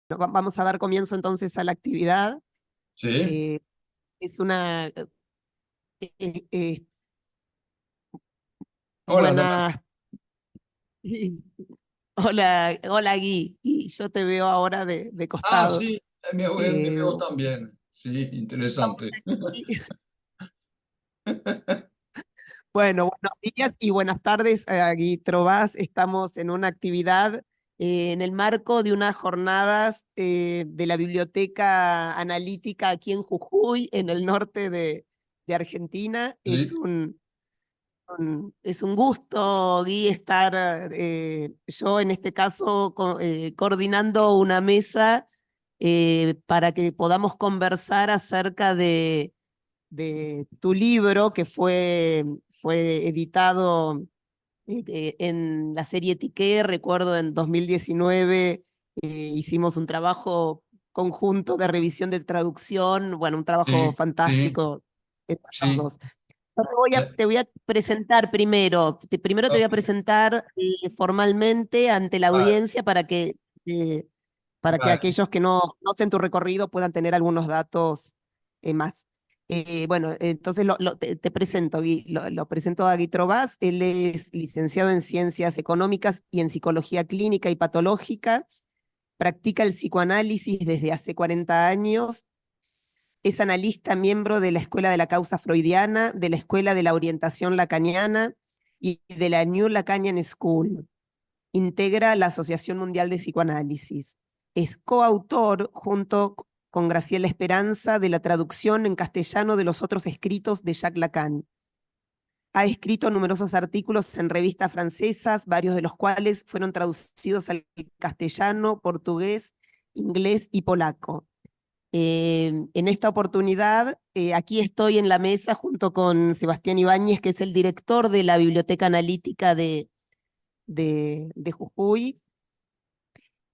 Vamos a dar comienzo entonces a la actividad. Sí. Eh, es una eh, eh, Hola, Dana. buena. Hola, hola Gui. Y yo te veo ahora de Ah, costado. sí, me Eh, veo también. Sí, vamos interesante. aquí. Bueno, buenos días y buenas tardes, Gui Trovás. Estamos en una actividad en el marco de unas jornadas de la Biblioteca Analítica aquí en Jujuy, en el norte de Argentina. Sí, Es un gusto, Gui, estar yo en este caso coordinando una mesa para que podamos conversar acerca de tu libro que fue editado en la serie Tiqué. Recuerdo en 2019 hicimos un trabajo conjunto de revisión de traducción, bueno, un trabajo sí, sí, fantástico entre los sí. dos. Yo te voy a presentar primero, primero te voy a Ok, presentar formalmente ante la vale, audiencia eh, para que vale. aquellos que no hacen tu recorrido puedan tener algunos datos más. Bueno, entonces te presento, lo presento a Gui Trovás. Él es licenciado en Ciencias Económicas y en Psicología Clínica y Patológica, practica el psicoanálisis desde hace 40 años. Es analista, miembro de la Escuela de la Causa Freudiana, de la Escuela de la Orientación Lacaniana y de la New Lacanian School. Integra la Asociación Mundial de Psicoanálisis. Es coautor, junto con Graciela Esperanza, de la traducción en castellano de los otros escritos de Jacques Lacan. Ha escrito numerosos artículos en revistas francesas, varios de los cuales fueron traducidos al castellano, portugués, inglés y polaco. En esta oportunidad, aquí estoy en la mesa junto con Sebastián Ibáñez, que es el director de la Biblioteca Analítica de Jujuy.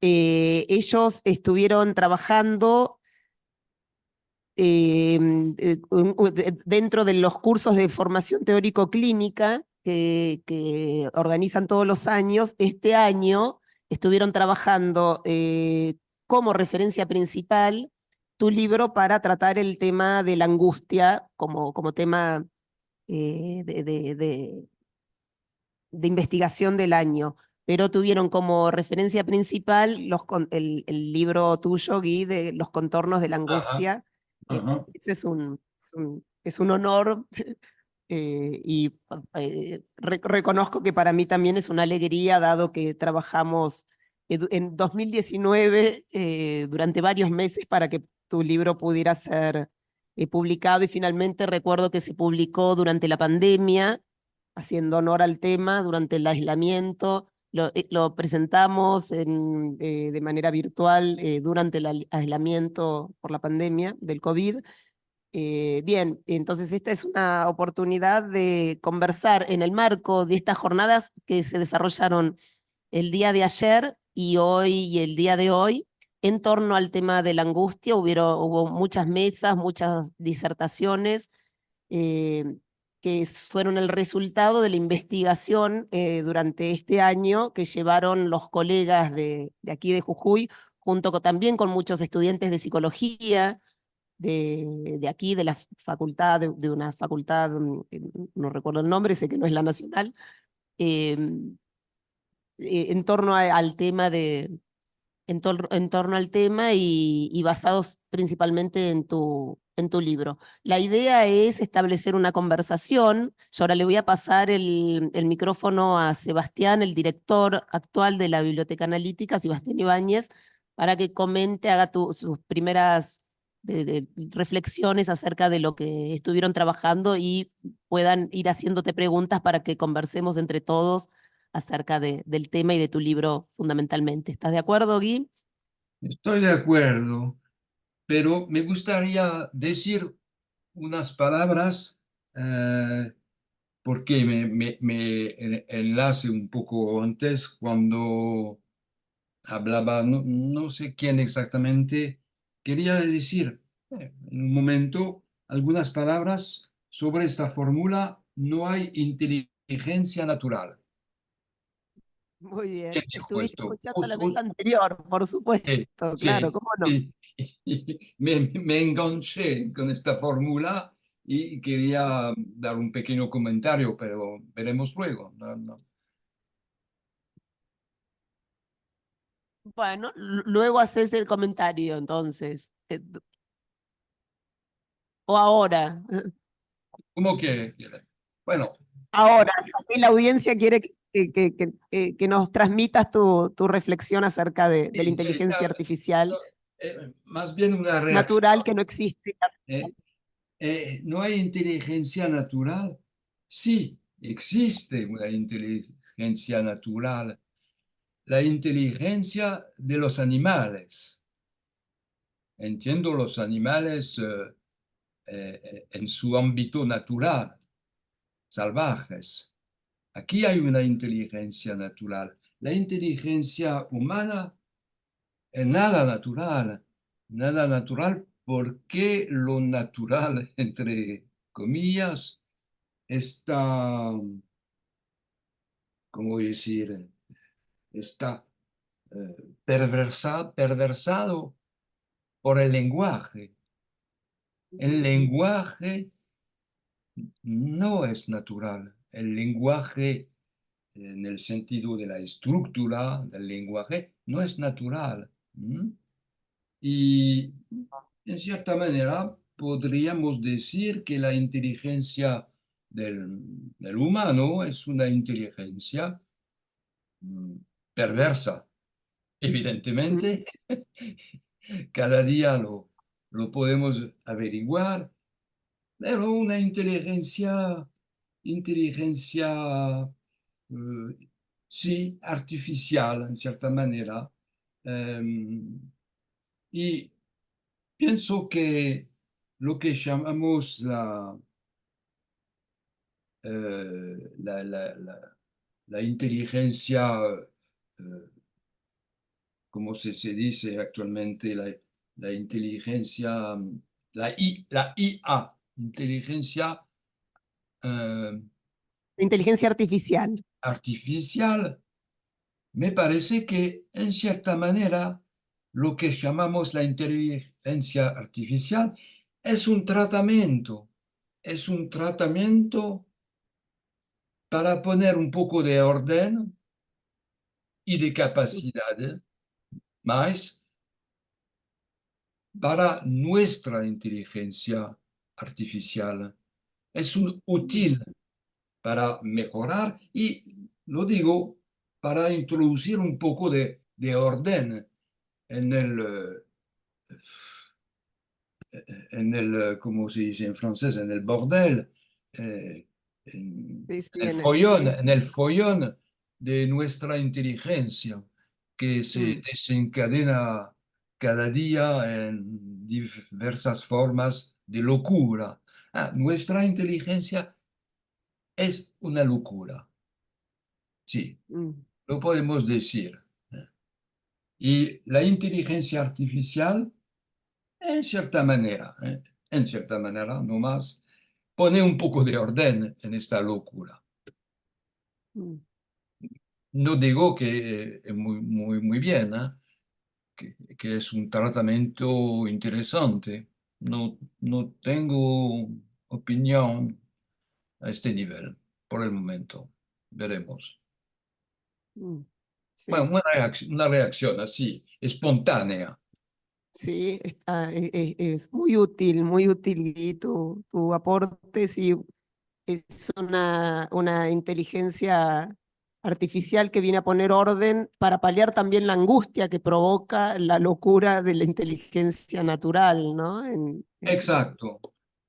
Ellos estuvieron trabajando dentro de los cursos de formación teórico-clínica que organizan todos los años. Este año estuvieron trabajando como referencia principal tu libro para tratar el tema de la angustia como tema de investigación del año, pero tuvieron como referencia principal el libro tuyo, Gui, de Los contornos de la Ajá, angustia. ajá. Eso es un honor y reconozco que para mí también es una alegría, dado que trabajamos en 2019 durante varios meses para que tu libro pudiera ser publicado, y finalmente recuerdo que se publicó durante la pandemia, haciendo honor al tema durante el aislamiento. Lo presentamos de manera virtual durante el aislamiento por la pandemia del COVID. Bien, entonces esta es una oportunidad de conversar en el marco de estas jornadas que se desarrollaron el día de ayer y hoy y el día de hoy en torno al tema de la angustia. Hubo muchas mesas, muchas disertaciones eh, que fueron el resultado de la investigación durante este año que llevaron los colegas de aquí de Jujuy, junto también con muchos estudiantes de psicología de aquí, de la facultad, de una facultad, no recuerdo el nombre, sé que no es la nacional, eh, en torno al tema en torno al tema y basados principalmente en tu libro. La idea es establecer una conversación. Yo ahora le voy a pasar el micrófono a Sebastián, el director actual de la Biblioteca Analítica, Sebastián Ibáñez, para que comente, haga sus primeras reflexiones acerca de lo que estuvieron trabajando y puedan ir haciéndote preguntas para que conversemos entre todos acerca del tema y de tu libro fundamentalmente. ¿Estás de acuerdo, Gui? Estoy de acuerdo, pero me gustaría decir unas palabras porque me enlace un poco antes cuando hablaba, no sé quién exactamente, quería decir en un momento algunas palabras sobre esta fórmula: no hay inteligencia natural. Muy ¿Quién bien. dijo Estuviste esto? escuchando la mesa anterior, por supuesto, claro, Sí, ¿cómo no? sí. Me enganché con esta fórmula y quería dar un pequeño comentario, pero veremos luego. Bueno, luego haces el comentario, entonces. O ahora. ¿Cómo quiere? Bueno, Ahora, aquí la audiencia quiere que nos transmitas tu reflexión acerca de la sí, inteligencia no, artificial más bien una reacción. natural que no existe. ¿Eh? ¿No hay inteligencia natural? Sí, existe una inteligencia natural, la inteligencia de los animales. Entiendo los animales en su ámbito natural, salvajes. Aquí hay una inteligencia natural. La inteligencia humana es nada natural porque lo natural, entre comillas, está, ¿cómo decir? Está perversado por el lenguaje. El lenguaje no es natural. El lenguaje, en el sentido de la estructura del lenguaje, no es natural. ¿Mm? Y en cierta manera podríamos decir que la inteligencia del humano es una inteligencia mm, perversa. Evidentemente, cada día lo podemos averiguar, pero una inteligencia, sí, artificial, en cierta manera. Y pienso que lo que llamamos la inteligencia, eh, como se dice actualmente, la inteligencia, la IA, inteligencia eh, Inteligencia artificial. artificial, me parece que en cierta manera lo que llamamos la inteligencia artificial es un tratamiento para poner un poco de orden y de capacidad, más para nuestra inteligencia artificial. Es un útil para mejorar y, lo digo, para introducir un poco de orden en ¿cómo se dice en francés? En el bordel, eh, Sí, sí, sí. en el follón de nuestra inteligencia que se Mm, desencadena cada día en diversas formas de locura. Ah, nuestra inteligencia es una locura, sí, mm, lo podemos decir. Y la inteligencia artificial, en cierta manera, nomás, pone un poco de orden en esta locura. mm. No digo que es muy bien, ¿eh? Que es un tratamiento interesante. No tengo opinión a este nivel por el momento. Veremos. Mm, Bueno, sí, una reacción así, espontánea. sí, es muy útil y tu aporte, sí, es una inteligencia artificial que viene a poner orden para paliar también la angustia que provoca la locura de la inteligencia natural, ¿no? En el Exacto,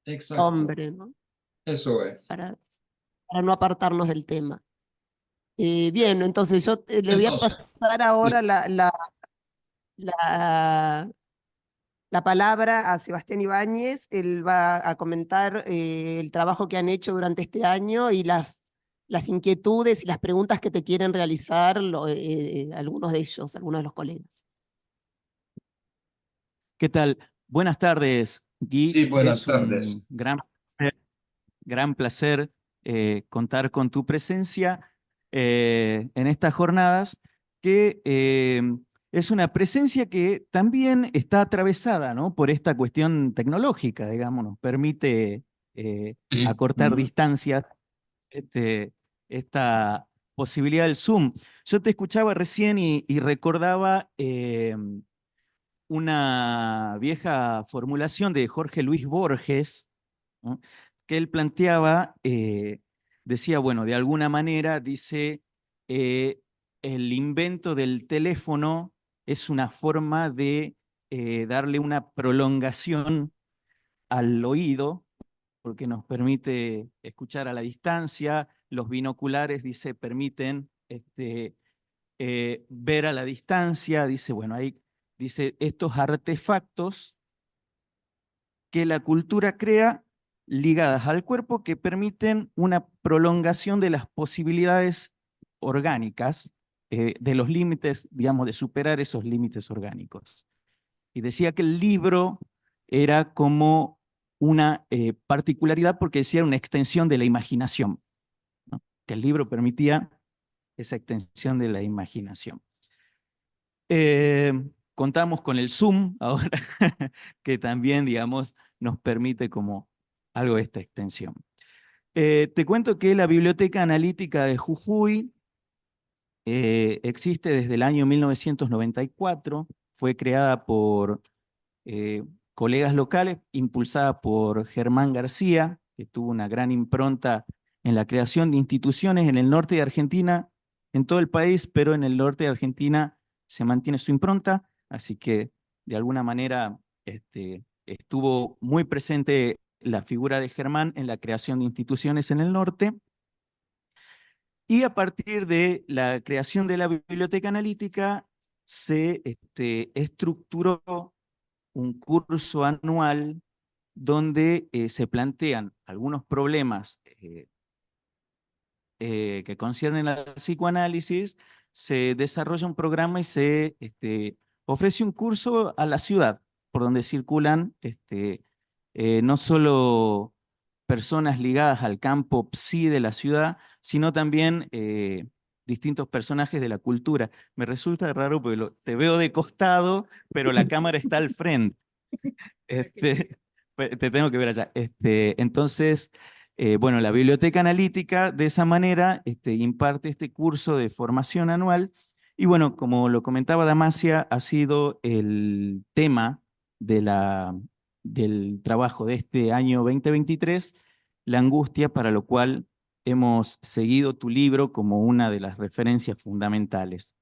exacto. hombre, ¿no? Eso es. Para, para no apartarnos del tema. Bien, entonces yo le voy a Entonces, pasar sí, ahora la, la palabra a Sebastián Ibáñez. Él va a comentar el trabajo que han hecho durante este año y las inquietudes y las preguntas que te quieren realizar algunos de ellos, algunos de los colegas. ¿Qué tal? Buenas tardes, Guy. sí, buenas Es tardes. gran placer contar con tu presencia. en estas jornadas, que es una presencia que también está atravesada, ¿no?, por esta cuestión tecnológica, digamos, nos permite Sí. acortar distancias, este, esta posibilidad del Zoom. Yo te escuchaba recién y recordaba una vieja formulación de Jorge Luis Borges, ¿no?, que él planteaba, decía, bueno, de alguna manera, dice, el invento del teléfono es una forma de darle una prolongación al oído, porque nos permite escuchar a la distancia. Los binoculares, dice, permiten ver a la distancia. Dice, bueno, hay, dice, estos artefactos que la cultura crea ligadas al cuerpo que permiten una prolongación de las posibilidades orgánicas, de los límites, digamos, de superar esos límites orgánicos. Y decía que el libro era como una particularidad porque decía una extensión de la imaginación, ¿no?, que el libro permitía esa extensión de la imaginación. Eh, Contamos con el Zoom ahora, que también, digamos, nos permite como algo de esta extensión. Te cuento que la Biblioteca Analítica de Jujuy existe desde el año 1994, fue creada por eh, colegas locales, impulsada por Germán García, que tuvo una gran impronta en la creación de instituciones en el norte de Argentina, en todo el país, pero en el norte de Argentina se mantiene su impronta, así que de alguna manera estuvo muy presente la figura de Germán en la creación de instituciones en el norte. Y a partir de la creación de la biblioteca analítica se estructuró un curso anual donde se plantean algunos problemas que conciernen al psicoanálisis, se desarrolla un programa y se ofrece un curso a la ciudad, por donde circulan no solo personas ligadas al campo psi de la ciudad, sino también distintos personajes de la cultura. Me resulta raro porque te veo de costado, pero la cámara está al frente. Te tengo que ver allá. Entonces, bueno, la Biblioteca Analítica de esa manera imparte este curso de formación anual. Y bueno, como lo comentaba Damasia, ha sido el tema del trabajo de este año 2023, la angustia, para lo cual hemos seguido tu libro como una de las referencias fundamentales.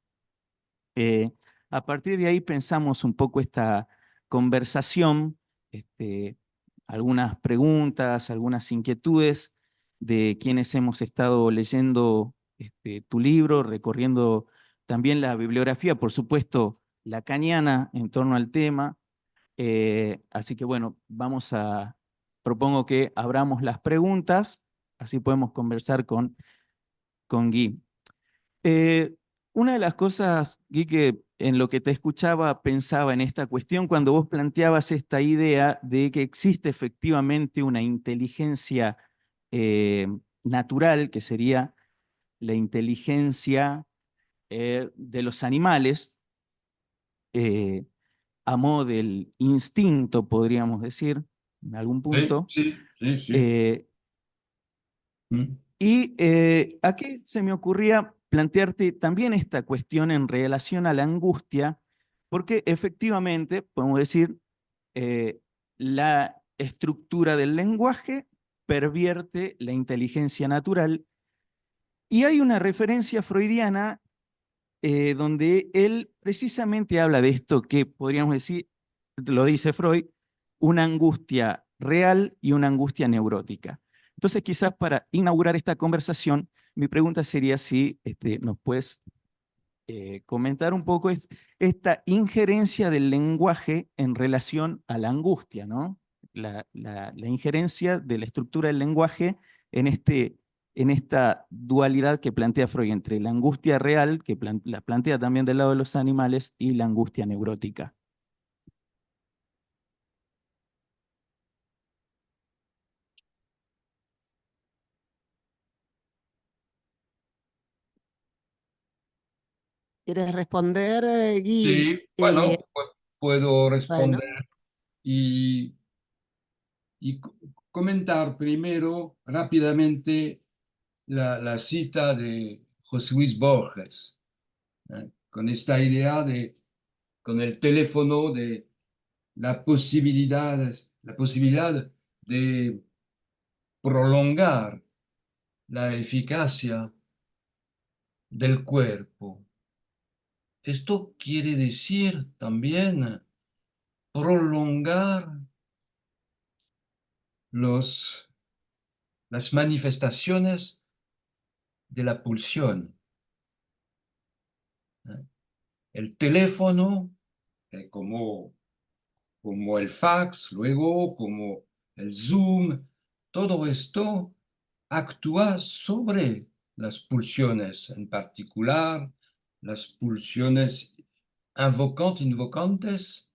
Eh, a partir de ahí pensamos un poco esta conversación, este, algunas preguntas, algunas inquietudes de quienes hemos estado leyendo tu libro, recorriendo también la bibliografía, por supuesto, lacaniana en torno al tema. Así que bueno, propongo que abramos las preguntas, así podemos conversar con Guy. Eh, una de las cosas, Gui, que en lo que te escuchaba pensaba en esta cuestión cuando vos planteabas esta idea de que existe efectivamente una inteligencia natural, que sería la inteligencia de los animales, eh, a modo del instinto, podríamos decir, en algún Sí, punto. sí, sí, sí. Eh, Mm. Y aquí se me ocurría plantearte también esta cuestión en relación a la angustia, porque efectivamente, podemos decir, la estructura del lenguaje pervierte la inteligencia natural, y hay una referencia freudiana donde él precisamente habla de esto que podríamos decir, lo dice Freud, una angustia real y una angustia neurótica. Entonces, quizás para inaugurar esta conversación, mi pregunta sería si nos puedes comentar un poco esta injerencia del lenguaje en relación a la angustia, ¿no? La injerencia de la estructura del lenguaje en, en esta dualidad que plantea Freud entre la angustia real, que la plantea también del lado de los animales, y la angustia neurótica. ¿Quieres responder, Guy? Sí, bueno, puedo Bueno, responder y, comentar primero rápidamente la cita de José Luis Borges, con esta idea de, con el teléfono, de la posibilidad de prolongar la eficacia del cuerpo. Esto quiere decir también prolongar las manifestaciones de la pulsión. El teléfono, como el fax, luego como el Zoom, todo esto actúa sobre las pulsiones, en particular las pulsiones invocantes,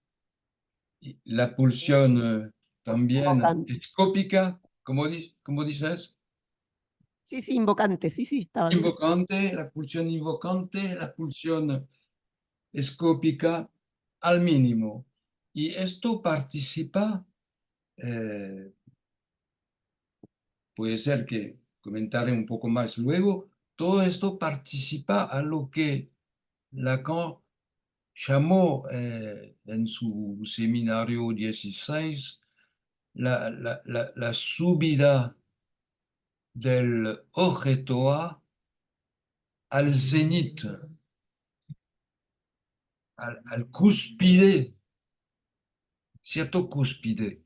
la pulsión también invocan. escópica, como dices, Sí, sí, invocante, sí, sí, estaba bien. invocante, la pulsión escópica al mínimo. Y esto participa, eh, puede ser que comentaré un poco más luego, todo esto participa a lo que Lacan llamó en su seminario 16 la subida del objeto A al cenit, al cúspide, cierto cúspide.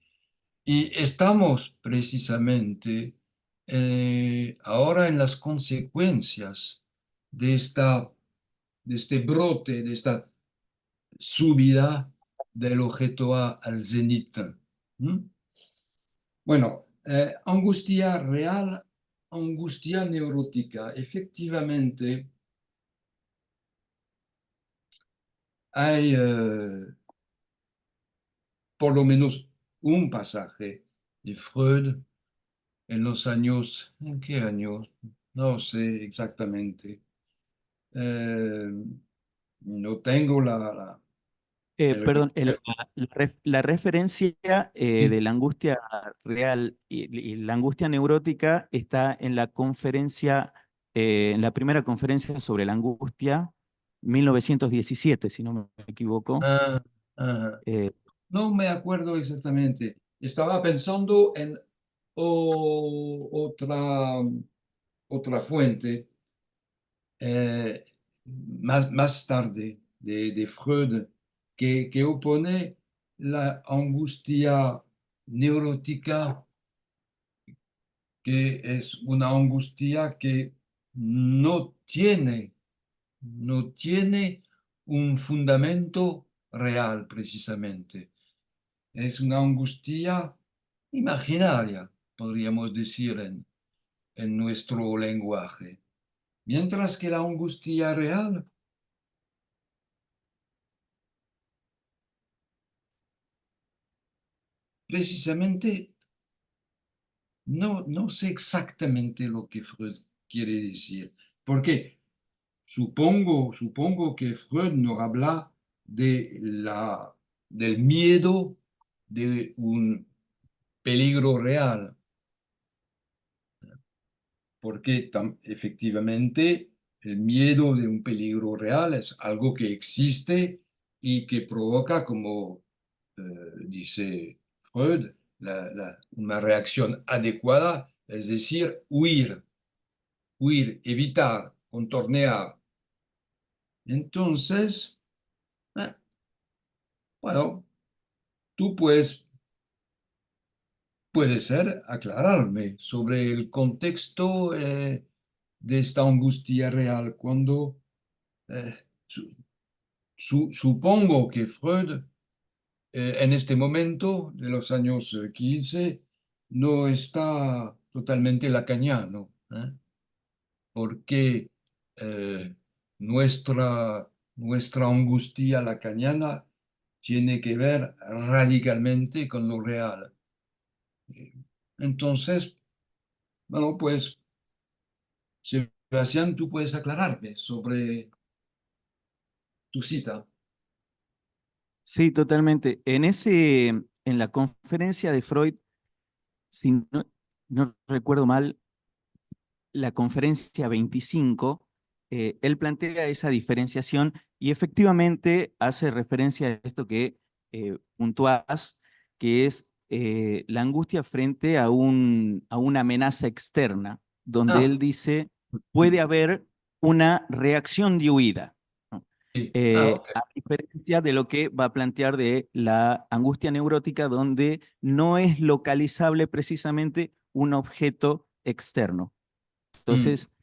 Y estamos precisamente ahora en las consecuencias de, de este brote, de esta subida del objeto A al cenit. ¿Mm? Bueno, angustia real, angustia neurótica. Efectivamente, hay por lo menos un pasaje de Freud en los años, ¿en qué años? No sé exactamente. Eh, no tengo el Perdón, la referencia sí. de la angustia real y la angustia neurótica está en la conferencia, en la primera conferencia sobre la angustia, 1917, si no me equivoco. Ah, ah, Eh, no me acuerdo exactamente. Estaba pensando en otra fuente más tarde de Freud que opone la angustia neurótica, que es una angustia que no tiene, no tiene un fundamento real precisamente. Es una angustia imaginaria, podríamos decir en nuestro lenguaje. Mientras que la angustia real precisamente no sé exactamente lo que Freud quiere decir, porque supongo que Freud nos habla del miedo de un peligro real, porque efectivamente el miedo de un peligro real es algo que existe y que provoca, como dice Freud, una reacción adecuada, es decir, huir, evitar, contornear. Entonces, eh, bueno, tú puedes ser aclararme sobre el contexto de esta angustia real cuando eh, su- supongo que Freud en este momento de los años 15 no está totalmente lacaniano, porque eh, nuestra angustia lacaniana tiene que ver radicalmente con lo real. Entonces, bueno, pues, Sebastián, tú puedes aclararme sobre tu cita. Sí, totalmente. En la conferencia de Freud, si no recuerdo mal, la conferencia 25, él plantea esa diferenciación y efectivamente hace referencia a esto que puntuás, que es la angustia frente a una amenaza externa, donde Ah, él dice, puede haber una reacción de huida, ¿no? sí. Ok. A diferencia de lo que va a plantear de la angustia neurótica, donde no es localizable precisamente un objeto externo. Mm, Entonces,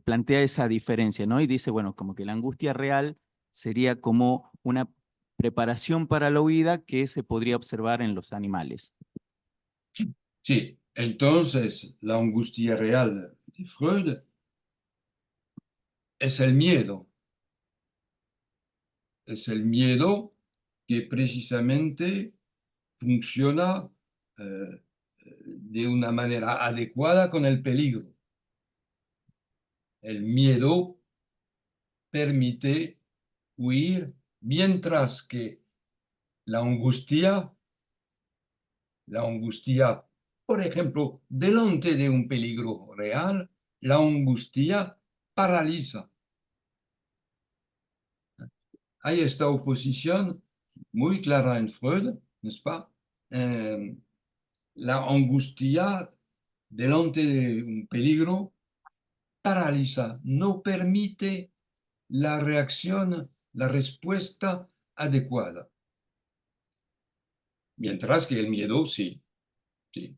plantea esa diferencia, ¿no? Y dice, bueno, como que la angustia real sería como una preparación para la huida que se podría observar en los animales. sí. Entonces, la angustia real de Freud es el miedo. Es el miedo que precisamente funciona de una manera adecuada con el peligro. El miedo permite huir, mientras que la angustia, por ejemplo, delante de un peligro real, la angustia paraliza. Hay esta oposición muy clara en Freud, ¿no es pas? La angustia delante de un peligro paraliza, no permite la reacción, la respuesta adecuada. Mientras que el miedo sí, sí.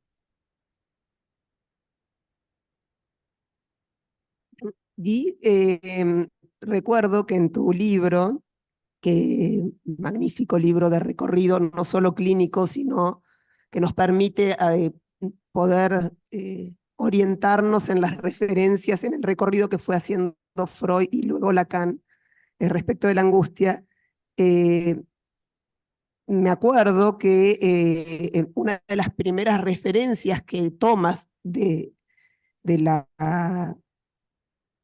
Y recuerdo que en tu libro, que magnífico libro de recorrido, no solo clínico, sino que nos permite poder orientarnos en las referencias, en el recorrido que fue haciendo Freud y luego Lacan respecto de la angustia. Eh, Me acuerdo que una de las primeras referencias que tomas de la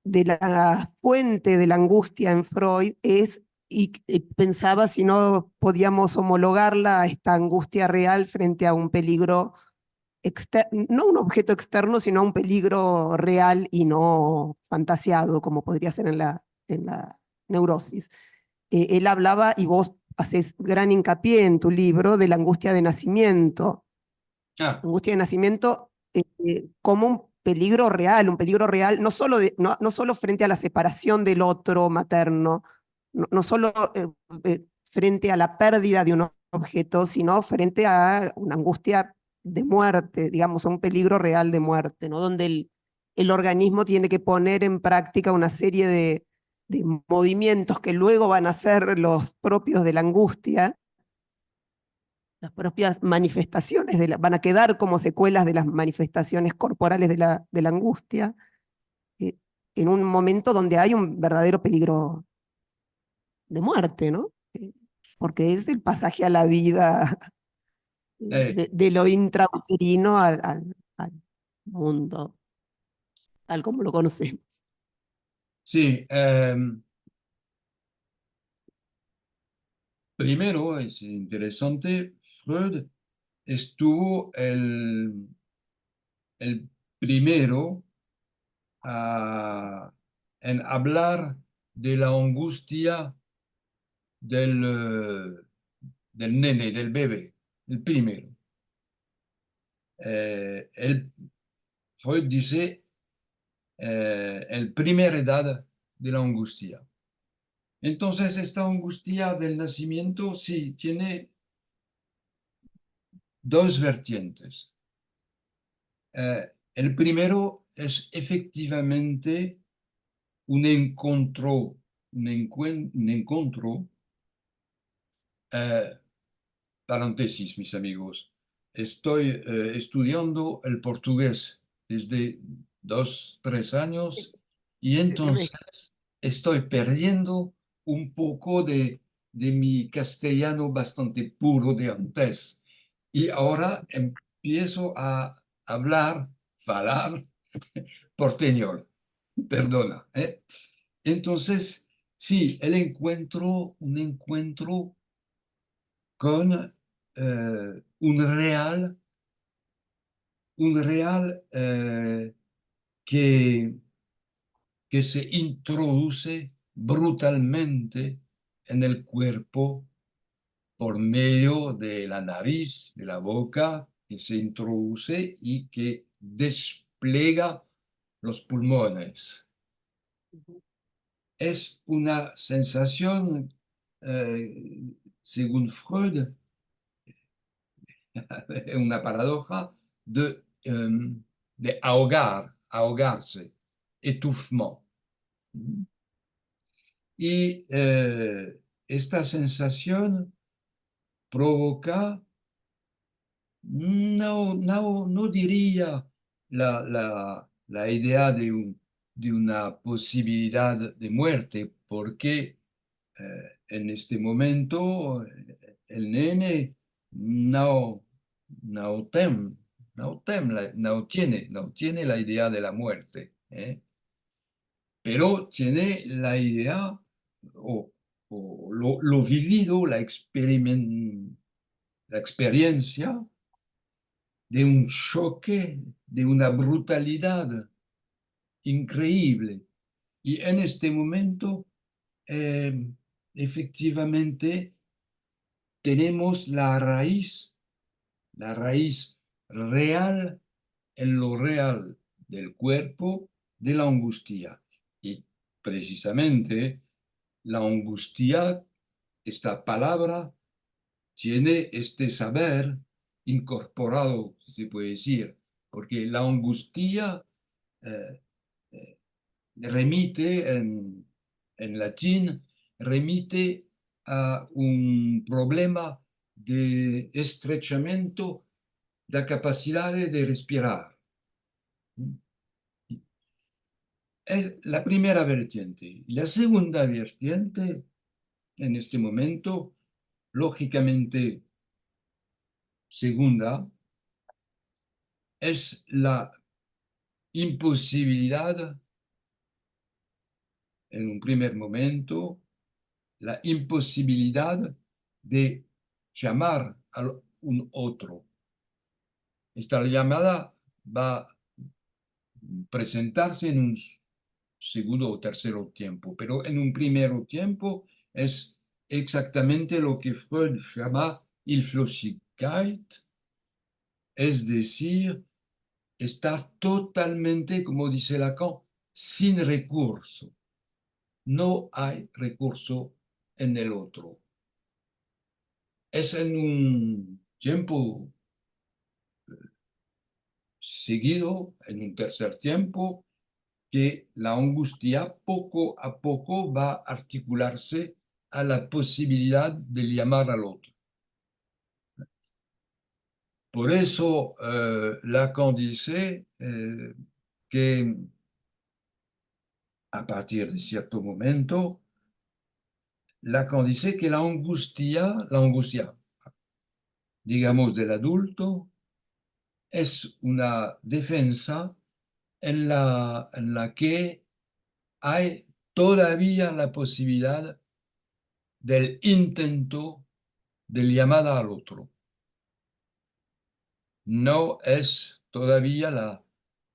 de la fuente de la angustia en Freud es, y pensaba si no podíamos homologarla a esta angustia real frente a un peligro, no un objeto externo, sino a un peligro real y no fantaseado, como podría ser en la neurosis. Él hablaba, y vos haces gran hincapié en tu libro, de la angustia de nacimiento. Ah, Angustia de nacimiento como un peligro real, no solo frente a la separación del otro materno, no solo frente a la pérdida de un objeto, sino frente a una angustia de muerte, digamos, a un peligro real de muerte, ¿no? Donde el organismo tiene que poner en práctica una serie de movimientos que luego van a ser los propios de la angustia, las propias manifestaciones van a quedar como secuelas de las manifestaciones corporales de la angustia, eh, en un momento donde hay un verdadero peligro de muerte, ¿no? Porque es el pasaje a la vida eh, de lo intrauterino al mundo, tal como lo conocemos. sí, primero es interesante, Freud estuvo el primero en hablar de la angustia del nene, del bebé, el primero. Freud dice el primer edad de la angustia. Entonces, esta angustia del nacimiento sí tiene dos vertientes. El primero es efectivamente un encuentro, un encuentro, eh, paréntesis, mis amigos, estoy estudiando el portugués desde 2, 3 años y entonces estoy perdiendo un poco de mi castellano bastante puro de antes. Y ahora empiezo a hablar, falar porteñol, perdona. Entonces, Sí, un encuentro con un real que se introduce brutalmente en el cuerpo por medio de la nariz, de la boca, que se introduce y que despliega los pulmones. Es una sensación, según Freud, una paradoja de ahogarse, étouffement. Y esta sensación provoca, no diría la idea de una posibilidad de muerte, porque en este momento el nene no tem, no tiene la idea de la muerte, pero tiene la idea o lo vivido, la experiencia de un choque, de una brutalidad increíble. Y en este momento, efectivamente, tenemos la raíz real en lo real del cuerpo de la angustia. Y precisamente la angustia, esta palabra, tiene este saber incorporado, se puede decir, porque la angustia eh, eh, remite en latín, remite a un problema de estrechamiento de la capacidad de respirar. Es la primera vertiente. La segunda vertiente, en este momento, lógicamente segunda, es la imposibilidad, en un primer momento, la imposibilidad de llamar a un otro. Esta llamada va a presentarse en un segundo o tercero tiempo, pero en un primero tiempo es exactamente lo que Freud llama Hilflosigkeit, es decir, estar totalmente, como dice Lacan, sin recurso. No hay recurso en el otro. Es en un tiempo seguido, en un tercer tiempo, que la angustia poco a poco va a articularse a la posibilidad de llamar al otro. Por eso Lacan dice que a partir de cierto momento, Lacan dice que la angustia, digamos, del adulto, es una defensa en la que hay todavía la posibilidad del intento de llamada al otro. No es todavía la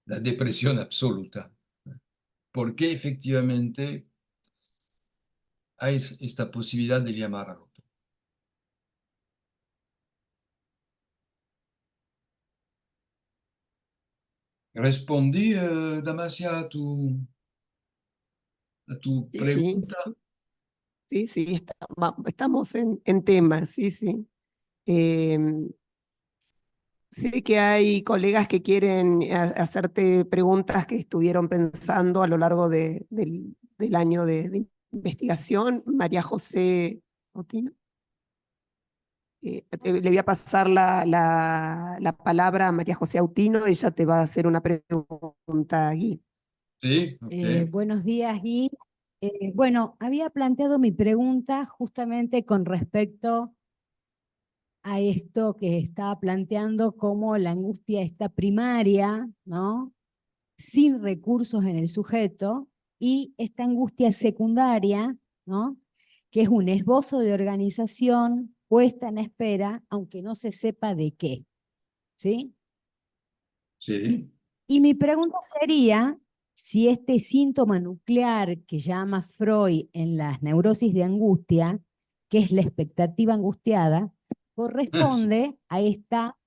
depresión absoluta, porque efectivamente hay esta posibilidad de llamar al otro. ¿Respondí, Damasia, a tu Sí, sí, pregunta? sí, sí, estamos en tema, sí, sí. Em, Sé que hay colegas que quieren hacerte preguntas que estuvieron pensando a lo largo del año de investigación. María José Otino. Le voy a pasar la palabra a María José Autino, ella te va a hacer una pregunta, Gui. Sí, ok. Buenos días, Gui. Bueno, había planteado mi pregunta justamente con respecto a esto que estaba planteando como la angustia está primaria, ¿no? Sin recursos en el sujeto, y esta angustia secundaria ¿no? Que es un esbozo de organización puesta en espera, aunque no se sepa de qué, ¿sí? Sí. Y mi pregunta sería si este síntoma nuclear que llama Freud en las neurosis de angustia, que es la expectativa angustiada, corresponde a esta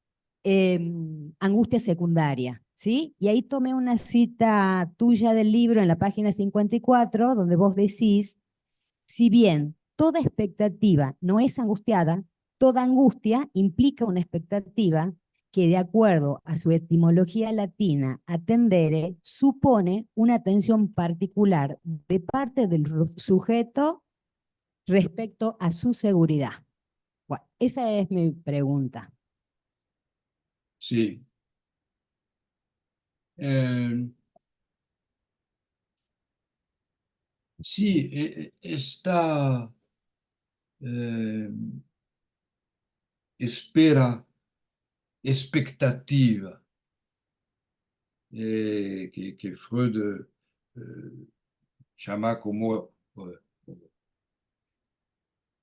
angustia secundaria, ¿sí? Y ahí tomé una cita tuya del libro en la página 54, donde vos decís, si bien toda expectativa no es angustiada, toda angustia implica una expectativa que, de acuerdo a su etimología latina, attendere, supone una atención particular de parte del sujeto respecto a su seguridad. Bueno, esa es mi pregunta. Sí. Sí, esta eh, espera, expectativa que Freud llama como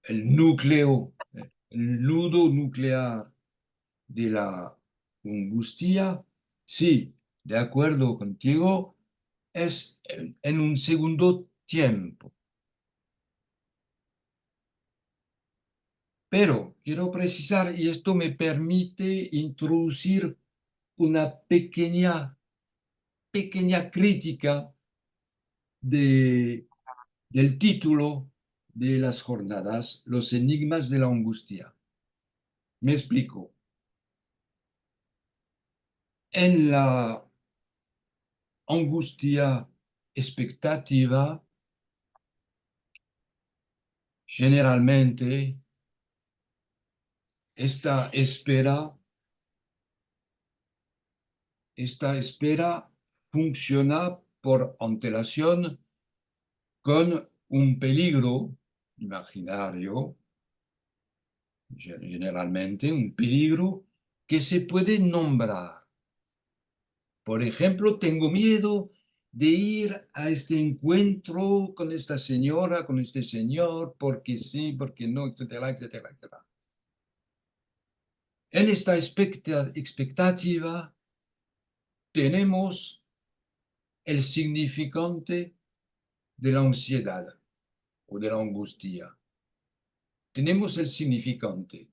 el núcleo, el nudo nuclear de la angustia, sí, de acuerdo contigo, es en un segundo tiempo. Pero quiero precisar, y esto me permite introducir una pequeña crítica del título de las jornadas, Los enigmas de la angustia. Me explico. En la angustia expectativa, generalmente, esta espera funciona por antelación con un peligro imaginario, generalmente un peligro que se puede nombrar. Por ejemplo, tengo miedo de ir a este encuentro con esta señora, con este señor, porque sí, porque no, etcétera, etcétera, etcétera. En esta expectativa tenemos el significante de la ansiedad o de la angustia. Tenemos el significante.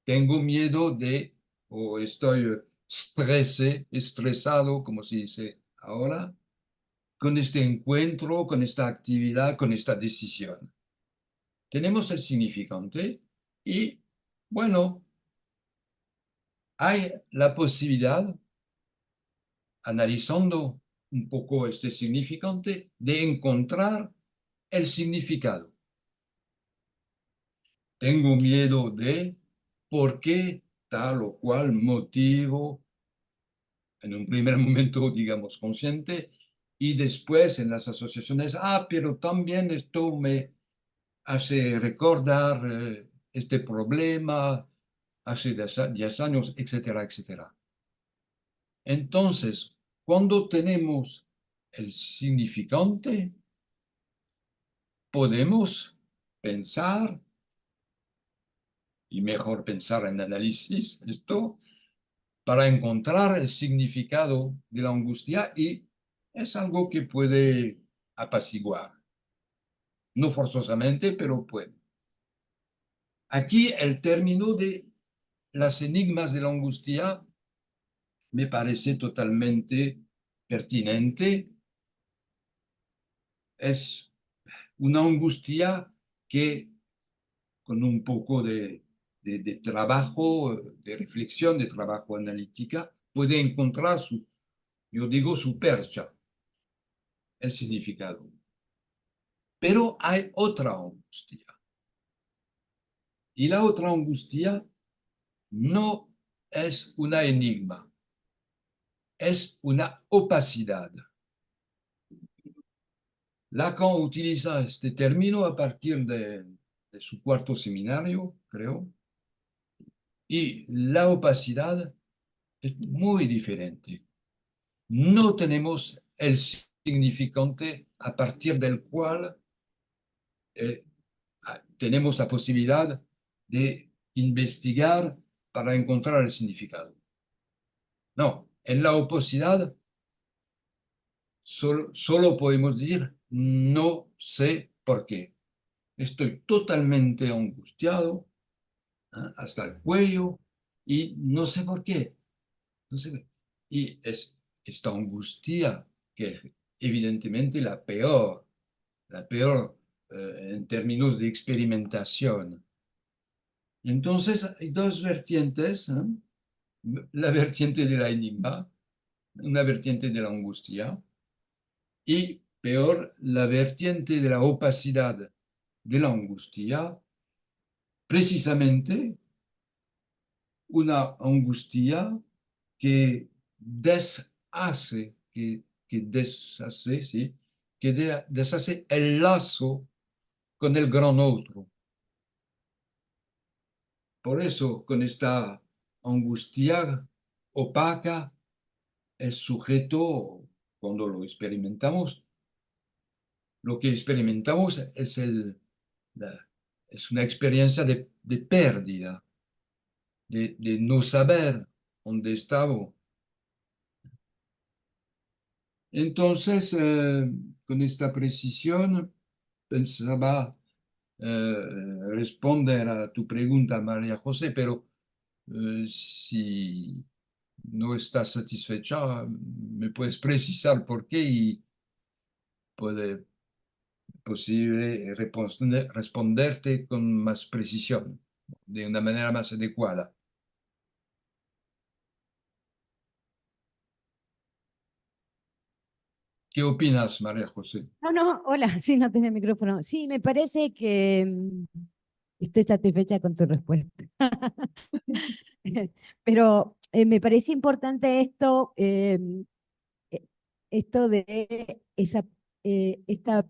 Tengo miedo de, o estoy estresado, como se dice ahora, con este encuentro, con esta actividad, con esta decisión. Tenemos el significante y, bueno, hay la posibilidad, analizando un poco este significante, de encontrar el significado. Tengo miedo de por qué tal o cual motivo, en un primer momento, digamos, consciente, y después en las asociaciones, pero también esto me hace recordar este problema hace 10 años, etcétera, etcétera. Entonces, cuando tenemos el significante, podemos pensar, y mejor pensar en análisis, esto, para encontrar el significado de la angustia, y es algo que puede apaciguar. No forzosamente, pero puede. Aquí el término de las enigmas de la angustia me parece totalmente pertinente. Es una angustia que con un poco de trabajo, de reflexión, de trabajo analítica, puede encontrar yo digo, su percha, el significado. Pero hay otra angustia. Y la otra angustia no es una enigma, es una opacidad. Lacan utiliza este término a partir de su cuarto seminario, creo, y la opacidad es muy diferente. No tenemos el significante a partir del cual tenemos la posibilidad de investigar para encontrar el significado. No, en la oposidad solo podemos decir no sé por qué. Estoy totalmente angustiado, hasta el cuello, y no sé por qué. No sé. Y es esta angustia que es evidentemente la peor en términos de experimentación. Entonces hay dos vertientes, la vertiente de la enigma, una vertiente de la angustia, y peor, la vertiente de la opacidad de la angustia, precisamente una angustia que deshace, sí, deshace el lazo con el gran otro. Por eso, con esta angustia opaca, el sujeto, cuando lo experimentamos, lo que experimentamos es, es una experiencia de pérdida, de no saber dónde estaba. Entonces, con esta precisión, pensaba responder a tu pregunta, María José, pero si no estás satisfecha, me puedes precisar por qué y puede posible responderte con más precisión, de una manera más adecuada. ¿Qué opinas, María José? No, hola, sí, no tenía micrófono. Sí, me parece que estoy satisfecha con tu respuesta. Pero me parece importante esto de esta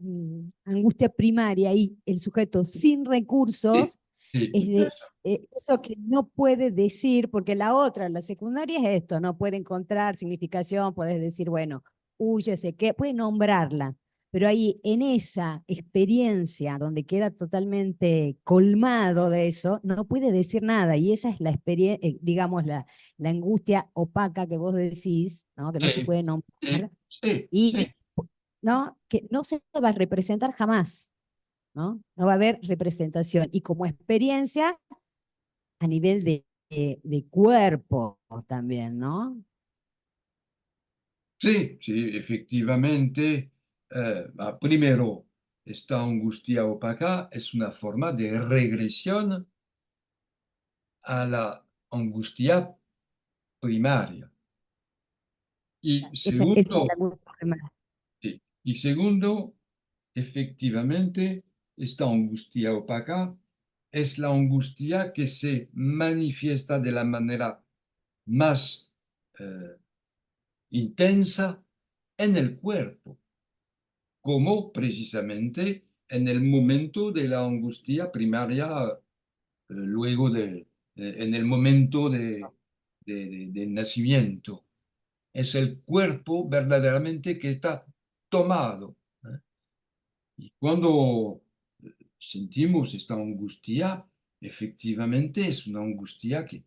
angustia primaria y el sujeto sin Sí, recursos, sí, es de eso que no puede decir, porque la secundaria es esto, no puede encontrar significación, puedes decir, bueno, huye, sé qué, puede nombrarla, pero ahí en esa experiencia donde queda totalmente colmado de eso, no puede decir nada, y esa es la experiencia, digamos, la angustia opaca que vos decís, ¿no? Que no se sí, puede sí, nombrar, sí, y sí. ¿no? Que no se va a representar jamás, ¿no? No va a haber representación. Y como experiencia a nivel de cuerpo también, ¿no? Sí, sí, efectivamente. Primero, esta angustia opaca es una forma de regresión a la angustia primaria. Y Esa es la segundo, angustia primaria. sí, y segundo, efectivamente, esta angustia opaca es la angustia que se manifiesta de la manera más eh, intensa en el cuerpo, como precisamente en el momento de la angustia primaria, luego en el momento del nacimiento. Es el cuerpo verdaderamente que está tomado. Y cuando sentimos esta angustia, efectivamente es una angustia que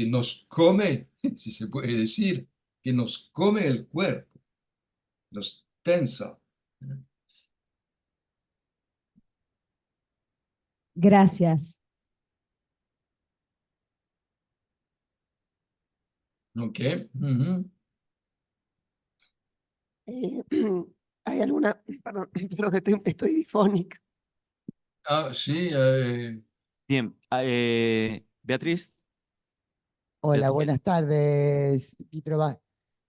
nos come, si se puede decir, que nos come el cuerpo, nos tensa. Gracias. ¿Ok? Ujú. Eh, ¿Hay alguna, perdón, perdón, estoy difónica. Sí, Bien, Beatriz, Hola, Beatriz. buenas tardes, Pitrova.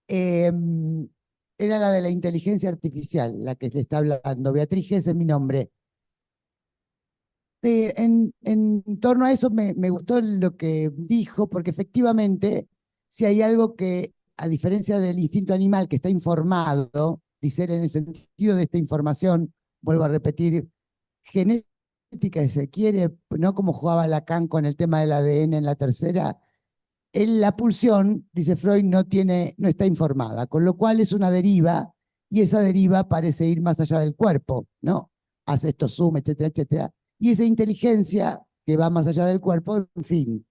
Em, Era la de la inteligencia artificial, la que le está hablando. Beatriz, ese es mi nombre. En torno a eso me gustó lo que dijo, porque efectivamente, si hay algo que, a diferencia del instinto animal que está informado, dice él en el sentido de esta información, vuelvo a repetir, genética, si se quiere, no como jugaba Lacan con el tema del ADN en la tercera, la pulsión, dice Freud, no está informada, con lo cual es una deriva y esa deriva parece ir más allá del cuerpo, ¿no? hace estos zoom, etcétera, etcétera. Y esa inteligencia que va más allá del cuerpo, en fin,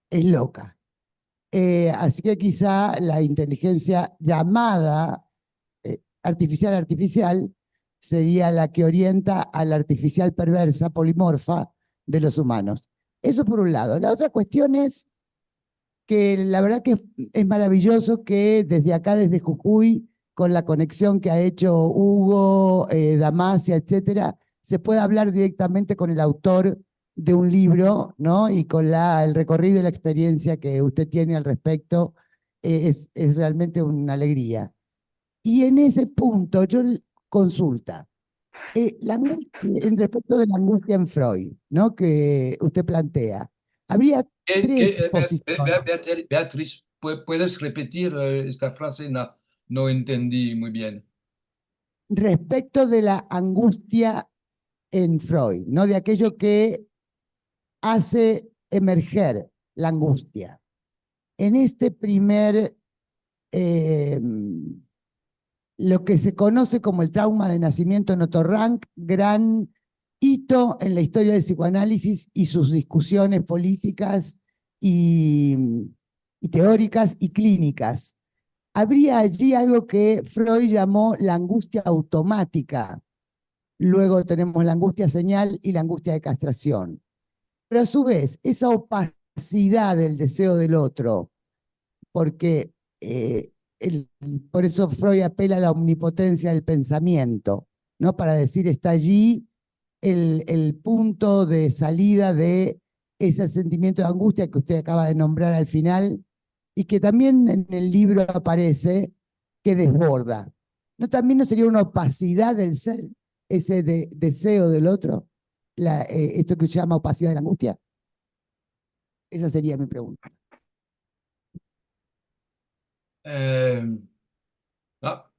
es loca. Así que quizá la inteligencia llamada artificial sería la que orienta a la artificial perversa, polimorfa de los humanos. Eso por un lado. La otra cuestión es que la verdad que es maravilloso que desde acá, desde Jujuy, con la conexión que ha hecho Hugo, Damasia, etcétera, se pueda hablar directamente con el autor de un libro, ¿no? Y con el recorrido y la experiencia que usted tiene al respecto, es realmente una alegría. Y en ese punto, consulta, en respecto de la angustia en Freud, ¿no? Que usted plantea, habría tres posiciones. Beatriz, ¿puedes repetir esta frase? No, no entendí muy bien. Respecto de la angustia en Freud, ¿no? De aquello que hace emerger la angustia. En este primer, lo que se conoce como el trauma de nacimiento en Otto Rank, gran hito en la historia del psicoanálisis y sus discusiones políticas y, y teóricas y clínicas. Habría allí algo que Freud llamó la angustia automática. Luego tenemos la angustia señal y la angustia de castración. Pero a su vez, esa opacidad del deseo del otro, porque por eso Freud apela a la omnipotencia del pensamiento, ¿no? Para decir, está allí el punto de salida de ese sentimiento de angustia que usted acaba de nombrar al final y que también en el libro aparece, que desborda. ¿No también no sería una opacidad del ser, ese deseo del otro? Esto que se llama opacidad de la angustia. Esa sería mi pregunta. Eh, a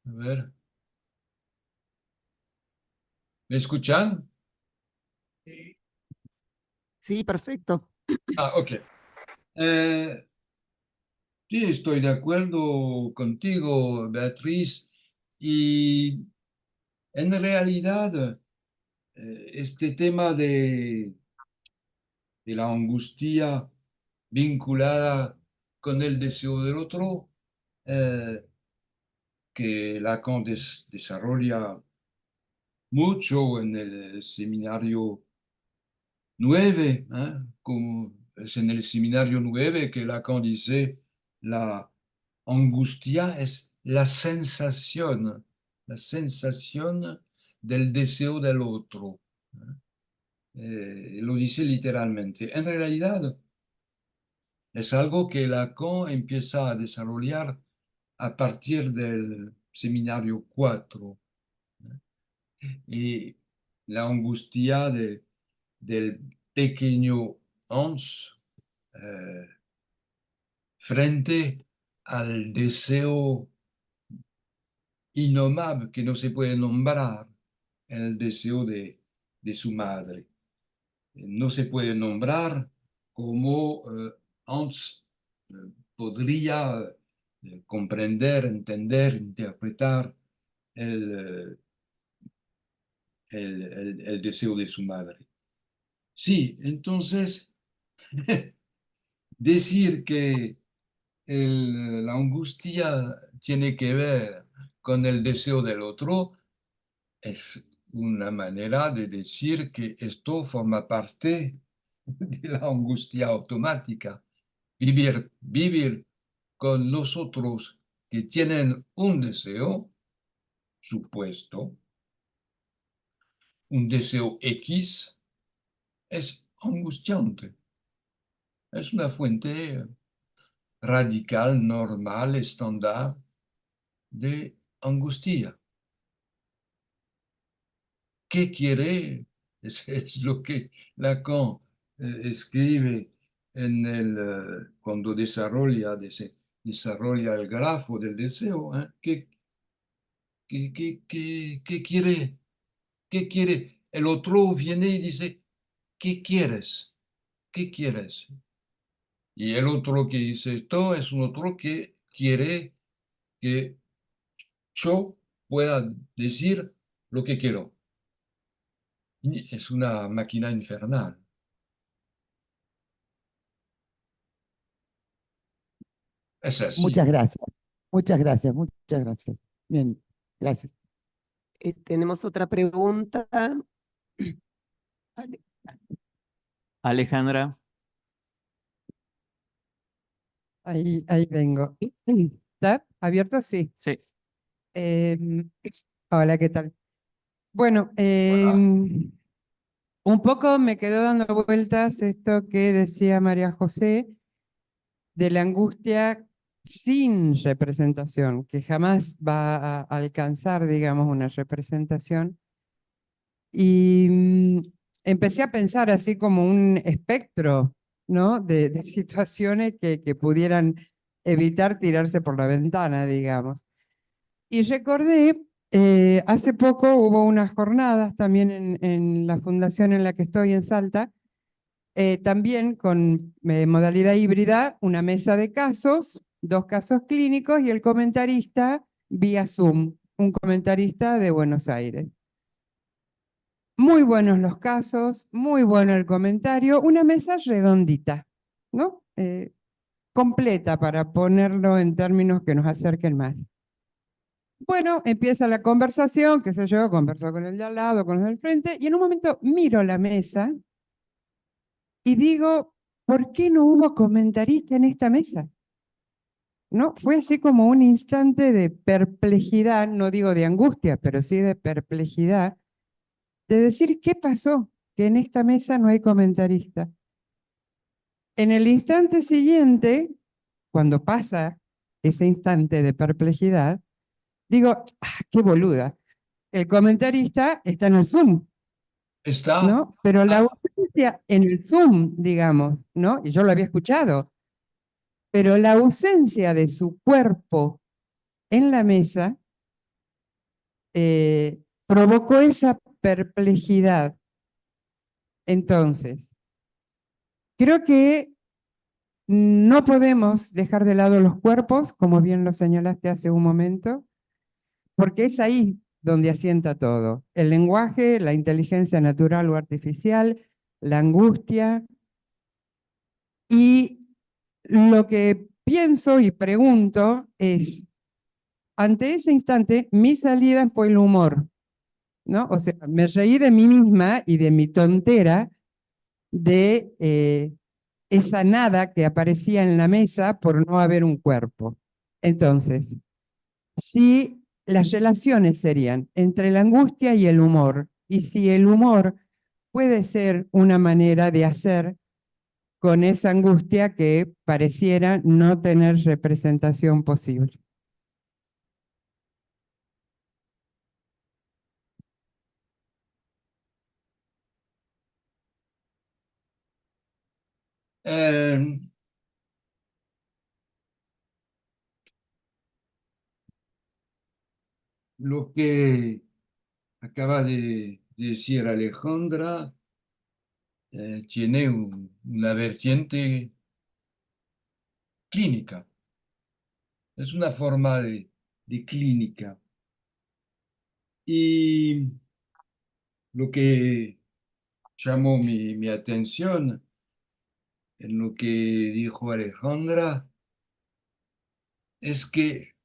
ver, ¿me escuchan? Sí, perfecto. Ok. Sí, estoy de acuerdo contigo, Beatriz. Y en realidad, este tema de la angustia vinculada con el deseo del otro, eh, que Lacan desarrolla mucho en el seminario 9, ¿eh? Como es en el seminario 9 que Lacan dice, la angustia es la sensación del deseo del otro. Lo dice literalmente. En realidad, es algo que Lacan empieza a desarrollar a partir del seminario 4. Y la angustia del pequeño Hans frente al deseo innomable que no se puede nombrar, el deseo de su madre. No se puede nombrar como Hans podría comprender, entender, interpretar el, el deseo de su madre. Sí, entonces, decir que la angustia tiene que ver con el deseo del otro es una manera de decir que esto forma parte de la angustia automática. Vivir con los otros que tienen un deseo supuesto, un deseo X, es angustiante. Es una fuente radical, normal, estándar de angustia. ¿Qué quiere? Es lo que Lacan escribe cuando desarrolla el grafo del deseo. ¿Eh? ¿Qué quiere? ¿Qué quiere? El otro viene y dice, ¿qué quieres? ¿Qué quieres? Y el otro que dice esto es un otro que quiere que yo pueda decir lo que quiero. es una máquina infernal. Es así. Muchas gracias. Muchas gracias, muchas gracias. Bien, gracias. Tenemos otra pregunta. Ale- Alejandra, Ahí vengo. ¿Está abierto? Sí. sí. Em, Hola, ¿qué tal? Bueno, un poco me quedó dando vueltas esto que decía María José de la angustia sin representación, que jamás va a alcanzar, digamos, una representación. Y empecé a pensar así como un espectro, ¿no? De situaciones que pudieran evitar tirarse por la ventana, digamos. Y recordé, hace poco hubo unas jornadas también en la fundación en la que estoy en Salta, también con modalidad híbrida, una mesa de casos, 2 casos clínicos y el comentarista vía Zoom, un comentarista de Buenos Aires. Muy buenos los casos, muy bueno el comentario, una mesa redondita, ¿no? Completa para ponerlo en términos que nos acerquen más. Bueno, empieza la conversación, qué sé yo, converso con el de al lado, con el del frente, y en un momento miro la mesa y digo, ¿por qué no hubo comentarista en esta mesa? ¿No? Fue así como un instante de perplejidad, no digo de angustia, pero sí de perplejidad, de decir, ¿qué pasó? Que en esta mesa no hay comentarista. En el instante siguiente, cuando pasa ese instante de perplejidad, digo, qué boluda. El comentarista está en el Zoom, Está, ¿no? Pero la ausencia en el Zoom, digamos, ¿no? Y yo lo había escuchado, pero la ausencia de su cuerpo en la mesa provocó esa perplejidad. Entonces, creo que no podemos dejar de lado los cuerpos, como bien lo señalaste hace un momento, porque es ahí donde asienta todo. El lenguaje, la inteligencia natural o artificial, la angustia. Y lo que pienso y pregunto es, ante ese instante, mi salida fue el humor, ¿no? O sea, me reí de mí misma y de mi tontera de esa nada que aparecía en la mesa por no haber un cuerpo. Entonces, si las relaciones serían entre la angustia y el humor, y si el humor puede ser una manera de hacer con esa angustia que pareciera no tener representación posible. eh, lo que acaba de decir Alejandra tiene una vertiente clínica. Es una forma de clínica. Y lo que llamó mi atención en lo que dijo Alejandra es que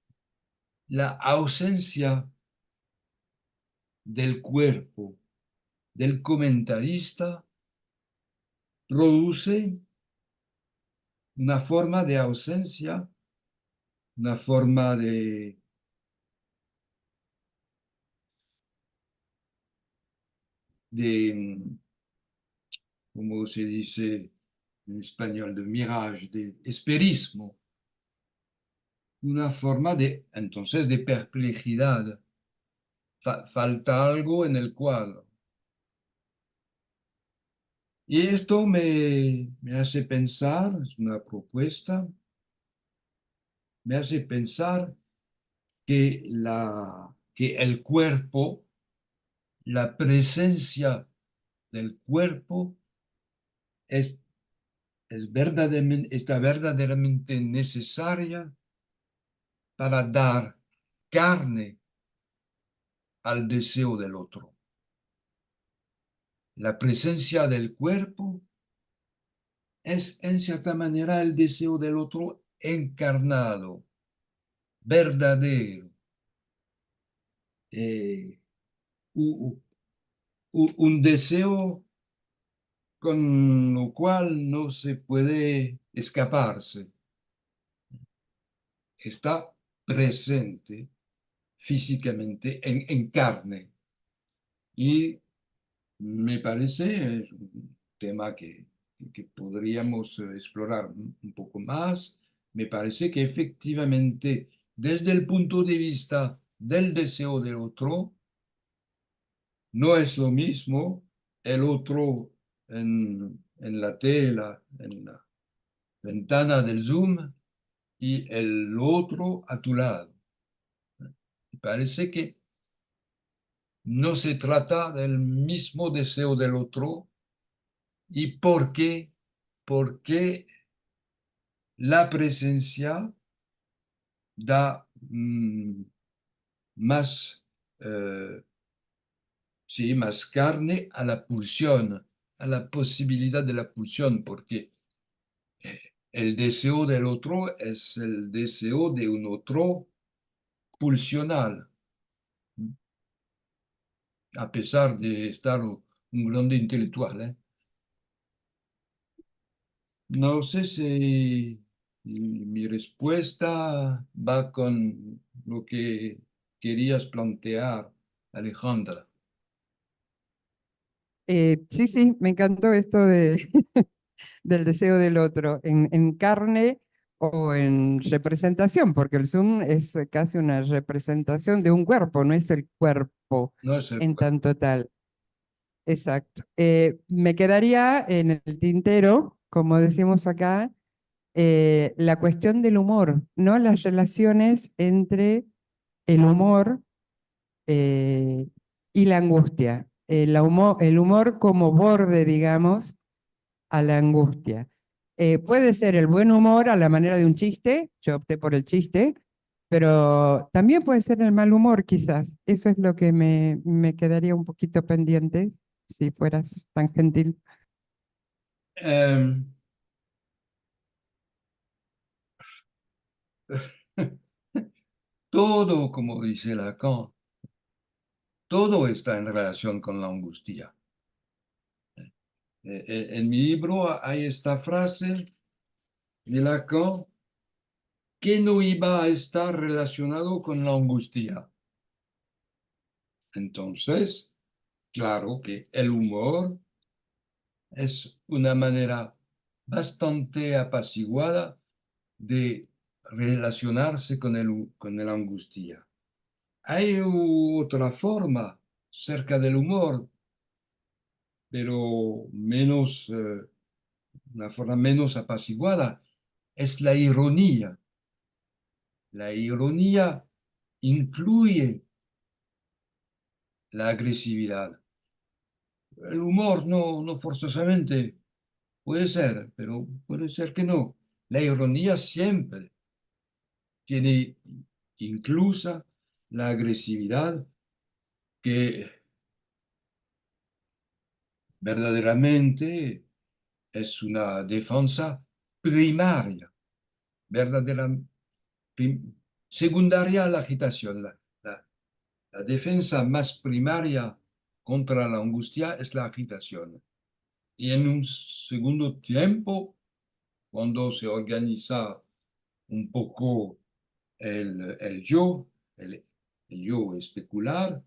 la ausencia del cuerpo del comentarista produce una forma de ausencia, una forma de ¿cómo se dice en español? De mirage, de esperismo, una forma de, entonces, de perplejidad. Falta algo en el cuadro. Y esto me hace pensar, es una propuesta, me hace pensar que el cuerpo, la presencia del cuerpo está verdaderamente necesaria para dar carne al deseo del otro. la presencia del cuerpo es en cierta manera el deseo del otro encarnado, verdadero, u- un deseo con lo cual no se puede escaparse. Está presente físicamente en carne. Y me parece es un tema que podríamos explorar un poco más. Me parece que efectivamente, desde el punto de vista del deseo del otro, no es lo mismo el otro en la tela, en la ventana del Zoom, y el otro a tu lado. Me parece que no se trata del mismo deseo del otro. ¿Y por qué? Porque la presencia da más, sí, más carne a la pulsión, a la posibilidad de la pulsión, porque el deseo del otro es el deseo de un otro pulsional, a pesar de estar un grande intelectual, ¿eh? No sé si mi respuesta va con lo que querías plantear, Alejandra. Sí, sí, me encantó esto de, del deseo del otro, en carne o en representación, porque el Zoom es casi una representación de un cuerpo, no es el cuerpo No es el en cuerpo. tanto tal. Exacto. Me quedaría en el tintero, como decimos acá, la cuestión del humor, ¿no? Las relaciones entre el humor eh, y la angustia. El humor como borde, digamos, a la angustia. Puede ser el buen humor a la manera de un chiste, yo opté por el chiste, pero también puede ser el mal humor, quizás. Eso es lo que me quedaría un poquito pendiente, si fueras tan gentil. Em, todo, como dice Lacan, todo está en relación con la angustia. En mi libro hay esta frase de Lacan que no iba a estar relacionado con la angustia. Entonces, claro que el humor es una manera bastante apaciguada de relacionarse con la angustia. Hay otra forma cerca del humor, pero menos, una forma menos apaciguada, es la ironía. La ironía incluye la agresividad. El humor no forzosamente puede ser, pero puede ser que no. La ironía siempre tiene inclusa la agresividad que verdaderamente es una defensa primaria, verdadera, secundaria a la agitación. La defensa más primaria contra la angustia es la agitación. Y en un segundo tiempo, cuando se organiza un poco el yo, el yo especular,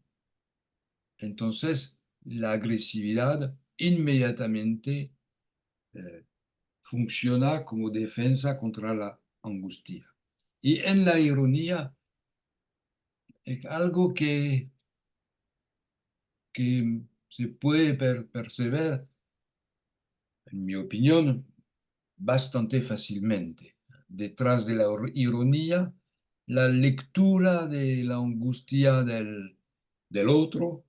entonces la agresividad inmediatamente eh, funciona como defensa contra la angustia. Y en la ironía, es algo que se puede percibir, en mi opinión, bastante fácilmente. Detrás de la ironía, la lectura de la angustia del otro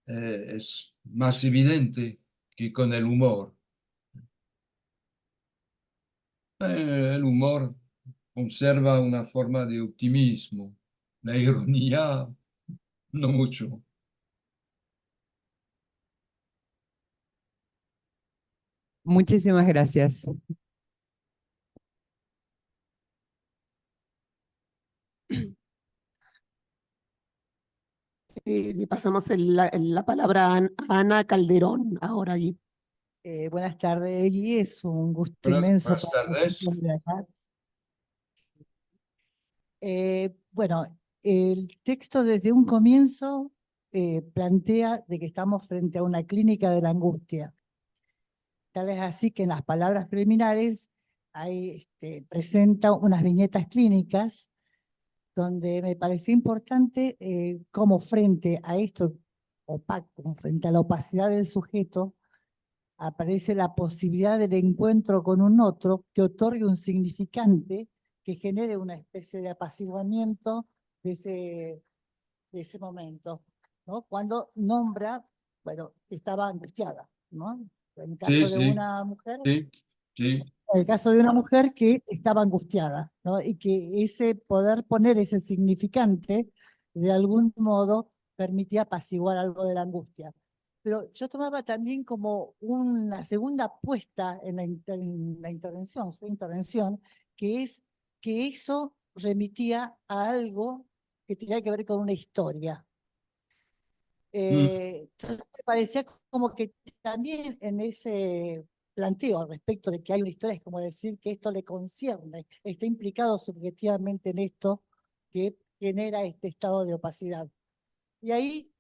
es más evidente que con el humor. El humor conserva una forma de optimismo, la ironía no mucho. Muchísimas gracias. Le pasamos la palabra a Ana Calderón ahora, Gui. Buenas tardes, Eli. Es un gusto Buenas, inmenso buenas para tardes. nosotros de acá. Bueno, el texto desde un comienzo plantea de que estamos frente a una clínica de la angustia. Tal es así que en las palabras preliminares presenta unas viñetas clínicas donde me pareció importante cómo frente a esto opaco, frente a la opacidad del sujeto, aparece la posibilidad del encuentro con un otro que otorgue un significante que genere una especie de apaciguamiento de ese momento, ¿no? Cuando nombra, bueno, que estaba angustiada, ¿no? En el Sí, caso de sí, una mujer, sí, sí, en el caso de una mujer que estaba angustiada, ¿no? Y que ese poder poner ese significante de algún modo permitía apaciguar algo de la angustia. Pero yo tomaba también como una segunda apuesta en la intervención, su intervención, que es que eso remitía a algo que tenía que ver con una historia. Entonces me parecía como que también en ese planteo al respecto de que hay una historia, es como decir que esto le concierne, está implicado subjetivamente en esto que genera este estado de opacidad. Y ahí,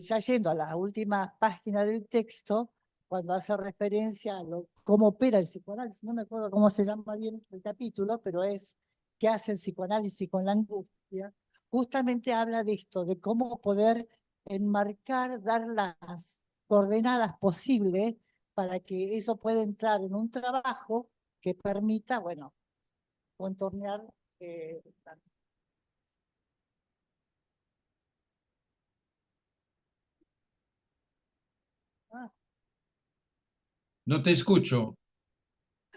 ya yendo a la última página del texto, cuando hace referencia a cómo opera el psicoanálisis, no me acuerdo cómo se llama bien el capítulo, pero es qué hace el psicoanálisis con la angustia, justamente habla de esto, de cómo poder enmarcar, dar las coordenadas posibles para que eso pueda entrar en un trabajo que permita, bueno, contornear ah, no te escucho.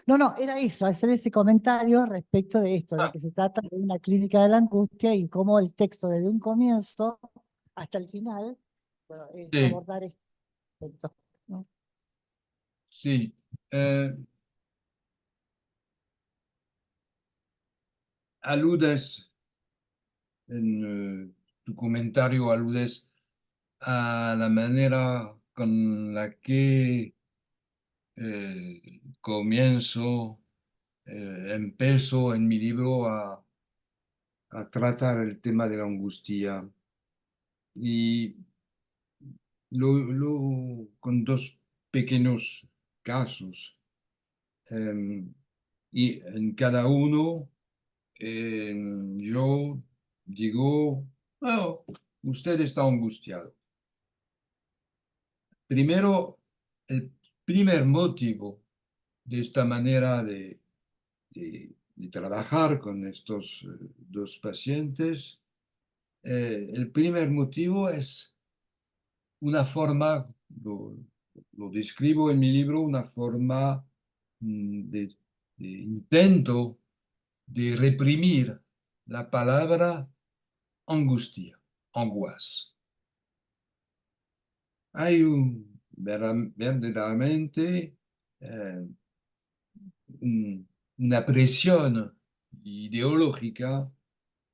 No, era eso, hacer ese comentario respecto de esto, de Ah, que se trata de una clínica de la angustia y cómo el texto desde un comienzo hasta el final, bueno, es sí, abordar este aspecto, ¿no? sí. Aludes en tu comentario, aludes a la manera con la que empiezo en mi libro a tratar el tema de la angustia. Y con dos pequeños casos. Y en cada uno yo digo, "Oh, usted está angustiado". Primero, el primer motivo de esta manera de trabajar con estos dos pacientes, el primer motivo es una forma, lo describo en mi libro, una forma de intento de reprimir la palabra angustia, anguas. Hay verdaderamente eh, una presión ideológica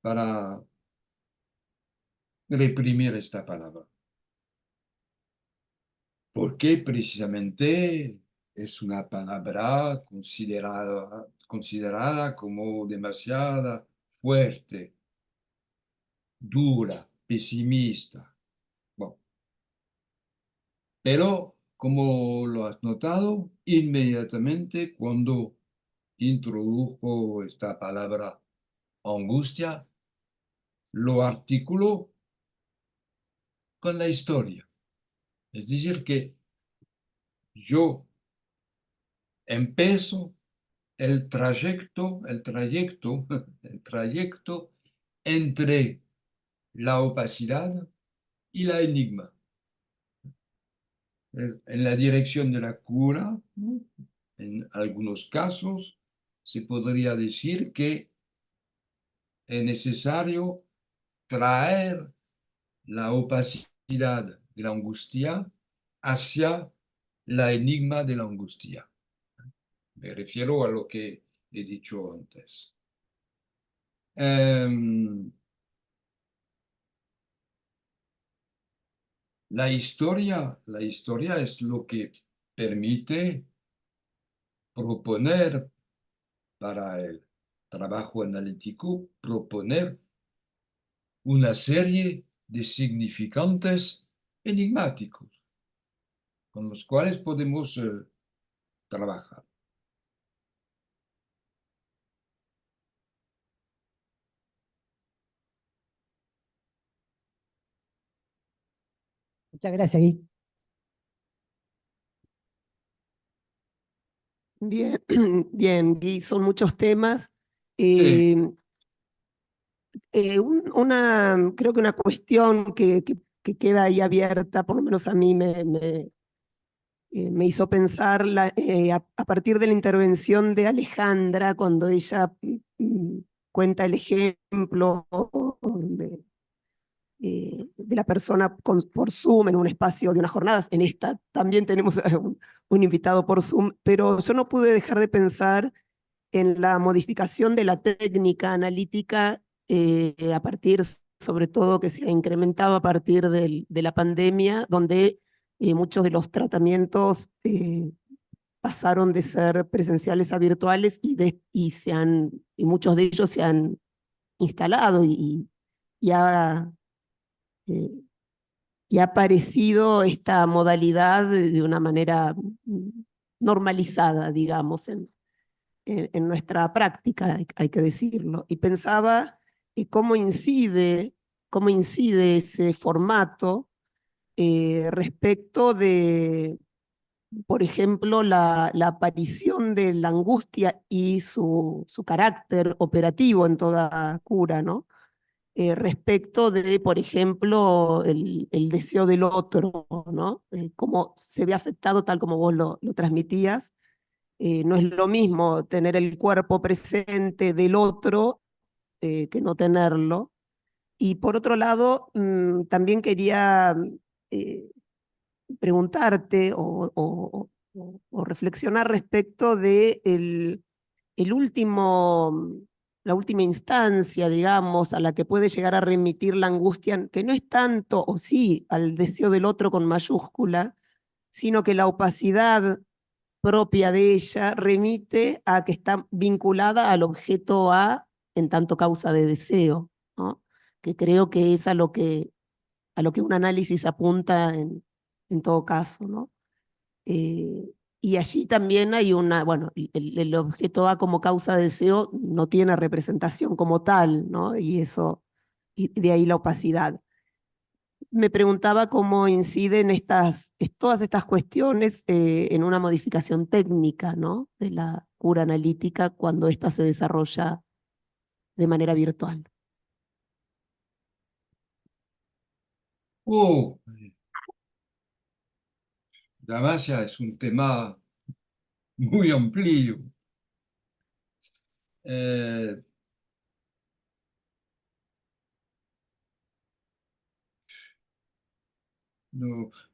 para reprimir esta palabra. Porque precisamente es una palabra considerada como demasiado fuerte, dura, pesimista. Bueno, pero como lo has notado, inmediatamente cuando introdujo esta palabra angustia, lo articuló con la historia. Es decir, que yo empiezo el trayecto entre la opacidad y la enigma. En la dirección de la cura, en algunos casos, se podría decir que es necesario traer la opacidad de la angustia hacia la enigma de la angustia. Me refiero a lo que he dicho antes. Em, la historia es lo que permite proponer para el trabajo analítico, proponer una serie de significantes enigmáticos con los cuales podemos trabajar. Muchas gracias, Gui. Bien, bien, Gui, son muchos temas. Sí, Creo que una cuestión que queda ahí abierta, por lo menos a mí me hizo pensar a partir de la intervención de Alejandra, cuando ella cuenta el ejemplo de la persona por Zoom en un espacio de unas jornadas. En esta también tenemos un invitado por Zoom, pero yo no pude dejar de pensar en la modificación de la técnica analítica a partir, sobre todo, que se ha incrementado a partir de la pandemia, donde muchos de los tratamientos pasaron de ser presenciales a virtuales y muchos de ellos se han instalado y ha, eh, y ha aparecido esta modalidad de una manera normalizada, digamos, en nuestra práctica, hay que decirlo. Y pensaba cómo incide ese formato respecto de, por ejemplo, la aparición de la angustia y su carácter operativo en toda cura, ¿no? Respecto de, por ejemplo, el deseo del otro, ¿no? Cómo se ve afectado tal como vos lo transmitías. No es lo mismo tener el cuerpo presente del otro que no tenerlo. Y por otro lado, también quería eh, preguntarte o reflexionar respecto de el último, la última instancia, digamos, a la que puede llegar a remitir la angustia, que no es tanto, o sí, al deseo del otro con mayúscula, sino que la opacidad propia de ella remite a que está vinculada al objeto A en tanto causa de deseo, ¿no? Que creo que es a lo que un análisis apunta en todo caso, ¿no? Y allí también hay bueno, el objeto A como causa de deseo no tiene representación como tal, ¿no? Y de ahí la opacidad. Me preguntaba cómo inciden todas estas cuestiones en una modificación técnica, ¿no? De la cura analítica cuando ésta se desarrolla de manera virtual. oh, Damasia es un tema muy amplio. Eh,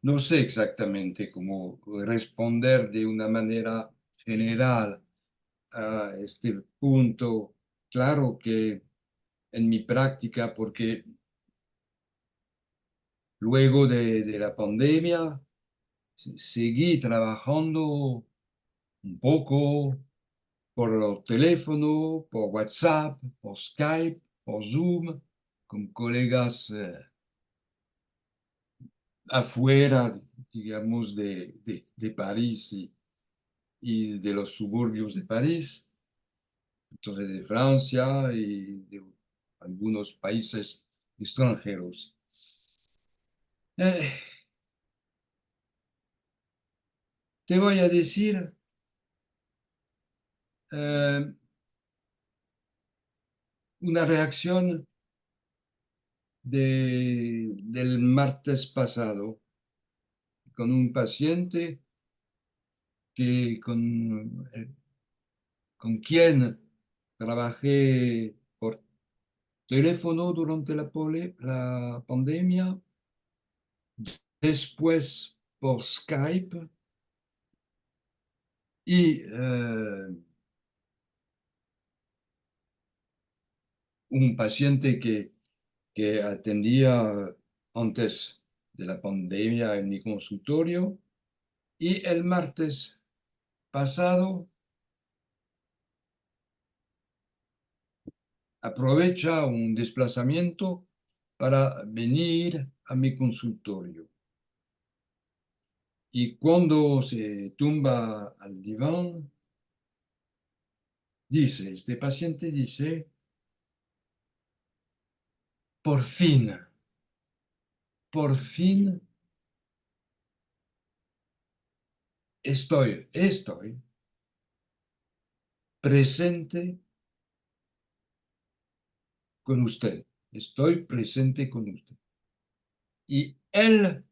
no sé exactamente cómo responder de una manera general a este punto. Claro que en mi práctica, porque luego de la pandemia seguí trabajando un poco por teléfono, por WhatsApp, por Skype, por Zoom, con colegas afuera, digamos, de París y de los suburbios de París, entonces de Francia y de algunos países extranjeros. Eh, Te voy a decir, eh, una reacción del martes pasado con un paciente con quien trabajé por teléfono durante la pandemia, después por Skype Y un paciente que atendía antes de la pandemia en mi consultorio, y el martes pasado aprovecha un desplazamiento para venir a mi consultorio. Y cuando se tumba al diván, este paciente dice, por fin estoy presente con usted. Estoy presente con usted. Y él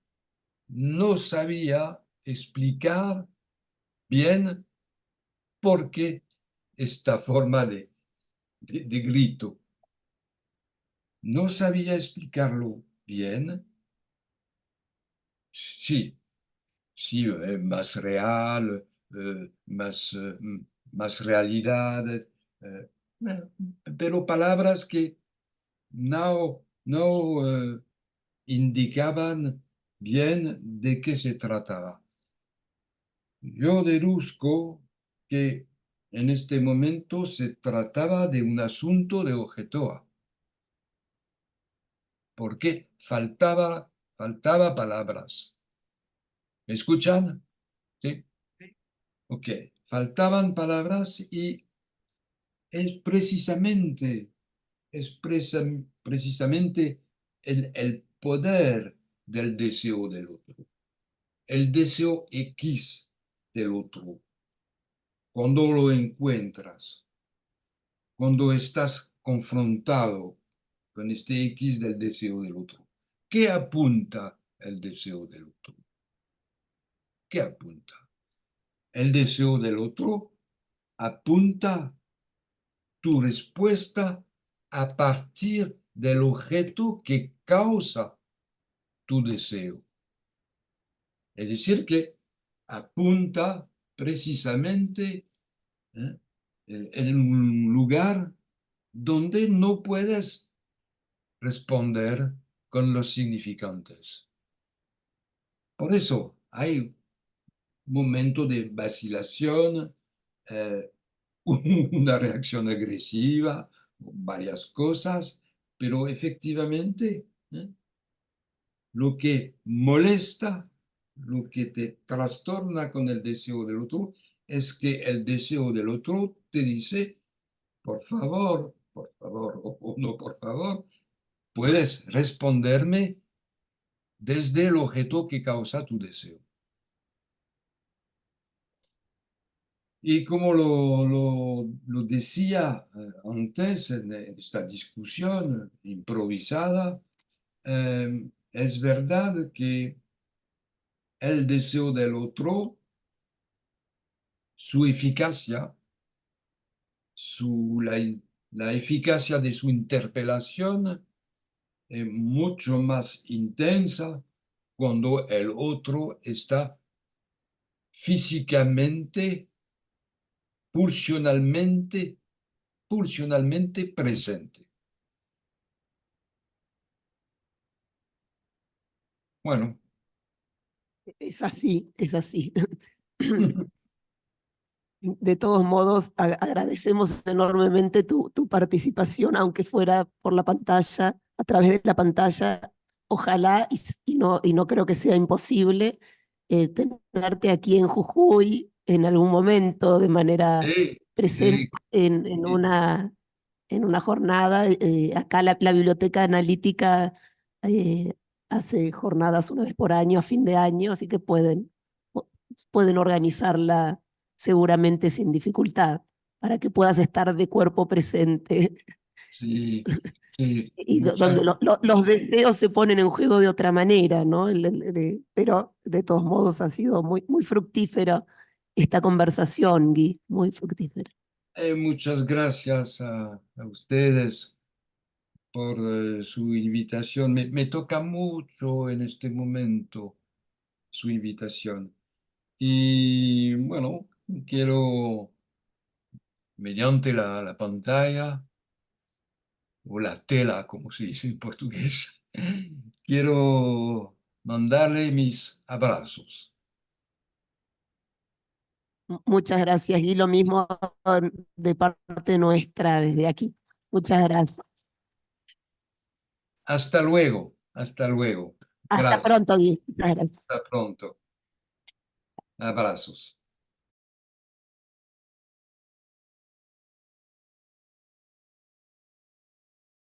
no sabía explicar bien por qué esta forma de grito. No sabía explicarlo bien. Sí, sí, más real, más realidad, pero palabras que no indicaban bien de qué se trataba. Yo deduzco que en este momento se trataba de un asunto de Ojetoa, porque faltaba palabras. ¿Me escuchan? Sí. Ok, faltaban palabras y es precisamente, precisamente el poder del deseo del otro, el deseo X del otro. Cuando lo encuentras, cuando estás confrontado con este X del deseo del otro, ¿qué apunta el deseo del otro? ¿Qué apunta? El deseo del otro apunta tu respuesta a partir del objeto que causa tu deseo. Es decir, que apunta precisamente en un lugar donde no puedes responder con los significantes. Por eso hay un momento de vacilación, una reacción agresiva, varias cosas, pero efectivamente lo que molesta, lo que te trastorna con el deseo del otro, es que el deseo del otro te dice, por favor, o no por favor, puedes responderme desde el objeto que causa tu deseo. Y como lo decía antes en esta discusión improvisada, es verdad que el deseo del otro, su eficacia, la eficacia de su interpelación es mucho más intensa cuando el otro está físicamente, pulsionalmente presente. Bueno. Es así, es así. De todos modos, agradecemos enormemente tu participación, aunque fuera por la pantalla, a través de la pantalla. Ojalá, y no creo que sea imposible, tenerte aquí en Jujuy en algún momento de manera presente en una jornada. Acá la Biblioteca Analítica hace jornadas una vez por año, a fin de año, así que pueden organizarla seguramente sin dificultad, para que puedas estar de cuerpo presente Sí, sí. y donde los deseos se ponen en juego de otra manera, ¿no? Pero de todos modos ha sido muy fructífera esta conversación, Gui, muy fructífera. Muchas gracias a ustedes por su invitación. Me toca mucho en este momento su invitación. Y bueno, quiero, mediante la pantalla, o la tela, como se dice en portugués, quiero mandarle mis abrazos. Muchas gracias y lo mismo de parte nuestra desde aquí. Muchas gracias. Hasta luego, hasta luego. Hasta Gracias, pronto, Gui. Muchas gracias. hasta pronto. Abrazos.